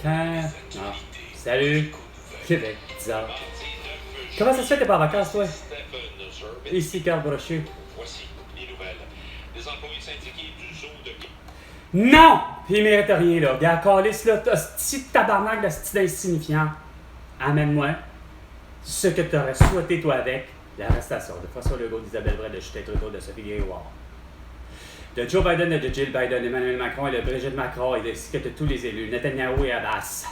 Quand... Non. Salut. Québec, bizarre. Comment ça se fait que t'es pas en vacances, toi? Ici, Carl Brochu. Voici les nouvelles. Les employés syndiqués du zoo de... Non! Puis il mérite rien, là. Regarde, calice, là, petit tabarnak de style insignifiant. Amène-moi ce que t'aurais souhaité, toi, avec l'arrestation de François Legault, d'Isabelle Bray, de Justin Trudeau, de Sophie Grégoire, de Joe Biden et de Jill Biden, Emmanuel Macron et de Brigitte Macron, et ainsi que de tous les élus, Netanyahu et Abbas,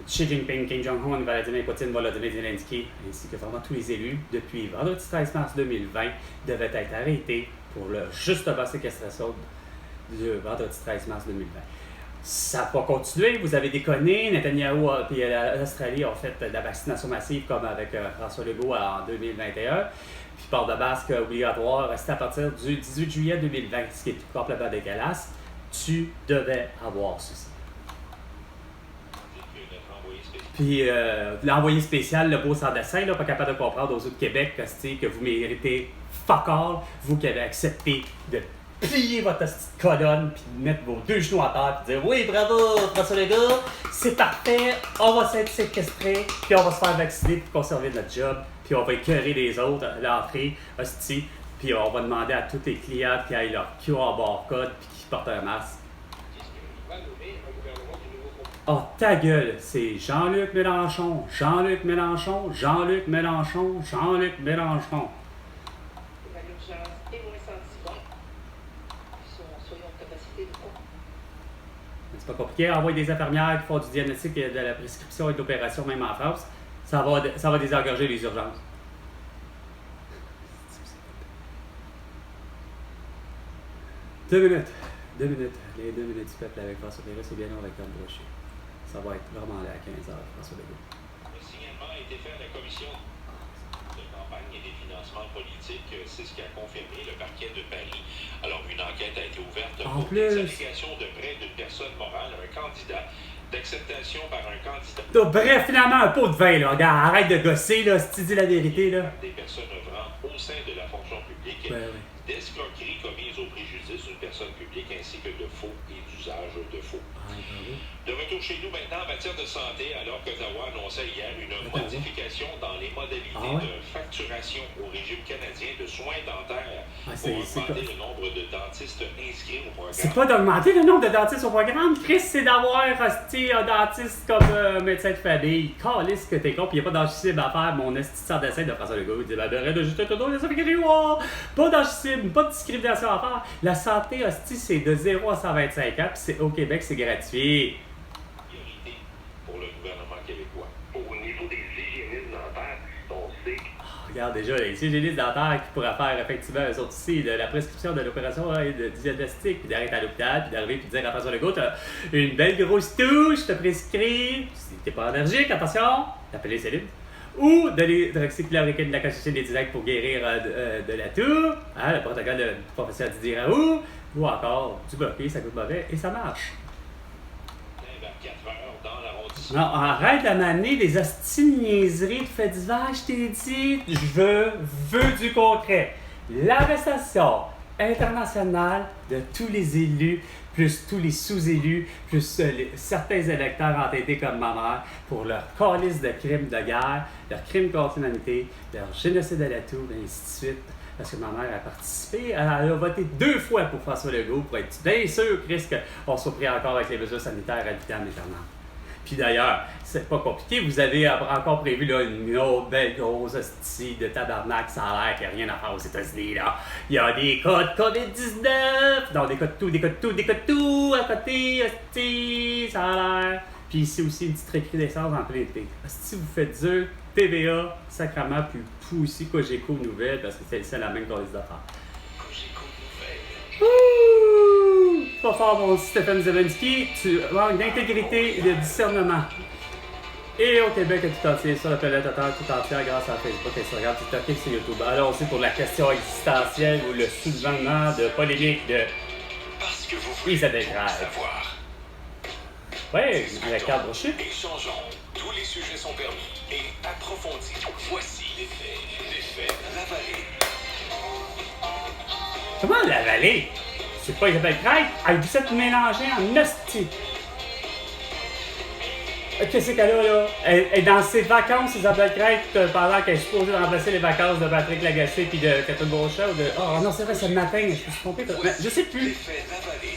Xi Jinping, Kim Jong-un, Vladimir Poutine, Volodymyr Zelensky, ainsi que vraiment tous les élus, depuis vendredi 13 mars 2020, devaient être arrêtés pour le juste avant séquestration du vendredi 13 mars 2020. Ça n'a pas continué, vous avez déconné. Netanyahu et l'Australie ont fait de la vaccination massive comme avec François Legault en 2021. Puis port de masque obligatoire resté à partir du 18 juillet 2020, ce qui est complètement dégueulasse. Tu devais avoir ceci. Puis l'envoyé spécial, le beau sans dessin, là, pas capable de comprendre aux autres Québec que vous méritez fuck all, vous qui avez accepté de plier votre petite colonne, puis de mettre vos deux genoux à terre, puis dire oui, bravo, François Legault, c'est parfait, on va s'être séquestrés, puis on va se faire vacciner pour conserver notre job, puis on va écœurer les autres à l'entrée, hostie, puis on va demander à tous les clients qui aient leur QR barcode, puis qui portent un masque. Oh, ta gueule, c'est Jean-Luc Mélenchon, Jean-Luc Mélenchon, Jean-Luc Mélenchon, Jean-Luc Mélenchon. C'est pas compliqué, envoyer des infirmières qui font du diagnostic de la prescription et de l'opération, même en France, ça va désengorger les urgences. 2 minutes. Les 2 minutes du peuple avec François Legault, c'est bien long avec Carl Brochu. Ça va être vraiment là à 15h, François Legault. Le signalement a été fait à la commission de campagne et des financements politiques. C'est ce qu'a confirmé le parquet de Paris. Alors, une enquête a été ouverte pour des allégations de près d'une personne morale, un candidat, d'acceptation par un candidat. Donc, bref, finalement, un pot de vin, là. Regarde, arrête de gosser, là, si tu dis la vérité, là. Des personnes œuvrant au sein de la fonction publique, d'escroqueries commises au préjudice d'une personne publique ainsi que de faux et d'usage de faux. De retour chez nous maintenant en matière de santé, alors qu'Ottawa annonçait hier une modification dans les modalités de facturation au régime canadien de soins dentaires pour augmenter le nombre de dentistes inscrits au programme. C'est pas d'augmenter le nombre de dentistes au programme, Chris, c'est d'avoir un dentiste comme médecin de famille. Calisse que t'es con, pis y'a pas d'angicisme à faire. Mon esti sans dessin de François Legault, il dit l'arrêt de Justin Trudeau, ça fait que pas d'angicisme, pas de discrimination à faire. La santé, hostie, c'est de 0 à 125 ans, pis au Québec, c'est gratuit. Priorité pour le gouvernement québécois. Au niveau des hygiénistes dentaires, on sait que... Regarde déjà, les hygiénistes dentaires qui pourraient faire effectivement eux autres aussi de la prescription de l'opération de diagnostic, puis d'arrêter à l'hôpital, puis d'arriver puis de dire à François Legault, t'as une belle grosse touche, je te prescris, si t'es pas allergique, attention, t'appelles les cellules. Ou de l'hydroxychloroquine de la quantité des dilacs pour guérir de la toux, hein, le protocole de professeur Didier Raoult, ou encore du bloqué, ça coûte mauvais et ça marche. Non, arrête de m'amener des hosties de niaiseries de faits divers, je t'ai dit, je veux du concret. L'arrestation internationale de tous les élus, plus tous les sous-élus, plus certains électeurs entêtés comme ma mère, pour leur calice de crimes de guerre, leurs crimes contre l'humanité, leur génocide à la toux, et ainsi de suite. Parce que ma mère a participé, elle a voté 2 fois pour François Legault pour être bien sûr, Chris, qu'on soit pris encore avec les mesures sanitaires à vitam aeternam. Puis d'ailleurs, c'est pas compliqué, vous avez encore prévu là, une autre belle grosse hostie de tabarnak, ça a l'air qu'il n'y a rien à faire aux États-Unis là. Il y a des cas de COVID-19, non, des cas de tout à côté, hostie, ça a l'air. Puis ici aussi une petite recrudescence en plein été. Si vous faites dur, TVA, sacrament, puis tout ici, Cogeco Nouvelles, parce que c'est la même qu'on les affaires. Cogeco Nouvelles. Pas fort, mon Stéphane Zelensky, tu manques d'intégrité et de discernement. Et au Québec tout entier, sur la planète Terre tout entière, grâce à Facebook, Instagram, TikTok et sur YouTube. Alors aussi pour la question existentielle ou le soulèvement de polémique de Parce que vous voulez Isabelle tout Bray. savoir. Oui, avec Carl Brochu. Échangeons. Tous les sujets sont permis et approfondis. Voici les faits ravalés. Comment la vallée? C'est pas Isabelle Bray, elle vous êtes mélangée en hostie. Qu'est-ce qu'elle a là? Elle est dans ses vacances, Isabelle Crête, pendant qu'elle est supposée remplacer les vacances de Patrick Lagacé puis de Catherine Beauchamp ou de. Oh non, c'est vrai, c'est le matin, je me suis trompé. Mais je sais plus.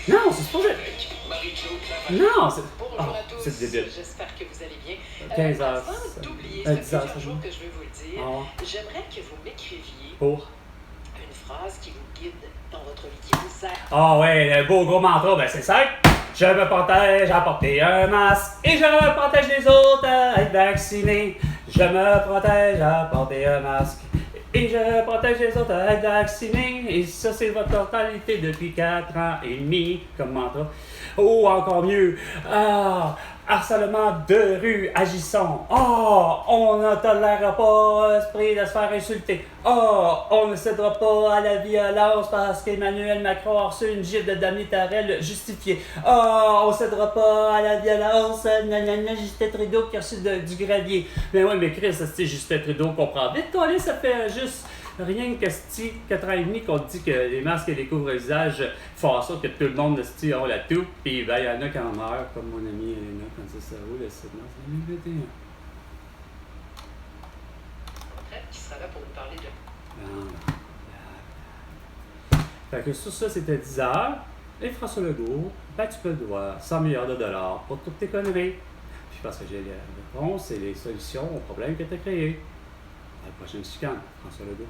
Non, c'est supposé. Non, c'est. Bonjour à tous, c'est débile. j'espère que vous allez bien. 15 heures. Avant d'oublier, 10 ça fait heures, plusieurs jours que je veux vous le dire. J'aimerais que vous m'écriviez Pour. une phrase qui vous guide dans votre vie, qui vous aide. Ah ouais, le beau gros mantra, ben c'est simple. Je me protège à porter un masque et je me protège les autres à être vaccinés. Je me protège à porter un masque et je protège les autres à être vaccinés. Et ça, c'est votre totalité depuis 4 ans et demi comme mantra. Oh, encore mieux. Ah, harcèlement de rue, agissons. Oh, on ne tolérera pas l'esprit de se faire insulter. Oh, on ne cédera pas à la violence parce qu'Emmanuel Macron a reçu une gifle de Dominique Tarel justifiée. Oh, on ne cédera pas à la violence. Justin Trudeau qui a reçu du gravier. Mais ouais, mais Chris, c'est Justin Trudeau comprend vite. Toi, ça fait juste rien que 4 ans et demi qu'on te dit que les masques et les couvre-visages font en sorte que tout le monde on la tout. Puis ben, il y en a qui en meurent, comme mon amie Elena, quand ça roule le 7 mars 2021. Qui sera là pour nous parler de. Fait que sur ça, c'était 10 heures. Et François Legault, ben tu peux le voir, 100 milliards de dollars pour toutes tes conneries. Puis parce que j'ai les réponses et les solutions aux problèmes que tu as créés. À la prochaine chicane, François Legault.